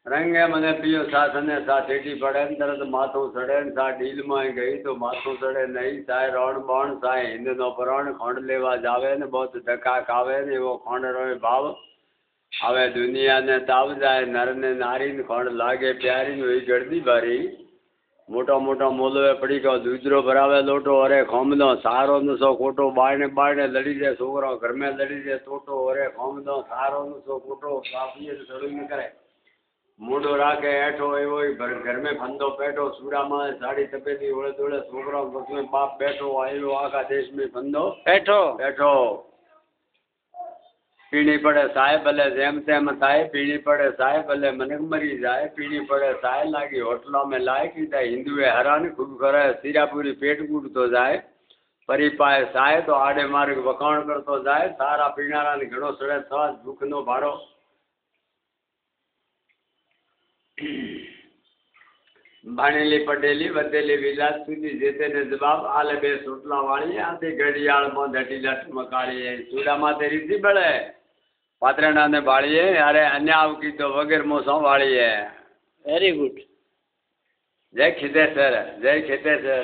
રંગે મને પીયો સાથ અને સા ઠેઠી પડે ને તરત માથું ચડે ને સા ડીલમાં ગઈ તો માથું ચડે નહીં સાય રણ બણ સાય હિંદનો પ્રણ ખંડ લેવા જાવે ને બહુ ધકાક આવે ને એવો ખંડ રોય ભાવ આવે દુનિયાને તાવ જાય નરને નારીને ખંડ લાગે પ્યારીને હોય ગળદી બારી મોટા મોટા મોલવે પડી ગયો દૂધરો ભરાવે લોટો અરે ખોમદો સારો નસો ખોટો બાળને બાળને લડી જાય છોકરો ઘરમાં લડી જાય તોટો અરે ખોમદો સારો નસો ખોટો કાપીએ સડું ન કરે મોઢો રાખે હેઠો એવો ઘર में फंदो बैठो सूरा में साड़ी तपेती ओले तोड़े छोकरा में बाप बैठो आयो आखा देश में फंदो बैठो बैठो पीनी पड़े साय भले जेम तेम थाय पीनी पड़े साय भले मनक मरी जाए पीनी पड़े साय लागी होटलों में लाए की हिंदुए हरान खूब करे सीरापुरी पेट कूटतो जाए परी पाए साय तो आड़े मार्ग वखाण करतो जाए सारा पीनारा ने घणो सड़े था दुख नो भाड़ो भाणेली पटेली वधेली विलास सुधी जेते ने जवाब आले बे सोटला वाली आती घड़ियाल में धटी लट मकाड़ी चूड़ा माथे रीति बड़े पात्रणा ने बाड़ी अरे अन्याव की तो वगैर मोसम वाली है वेरी गुड जय खिदेसर जय खिदेसर।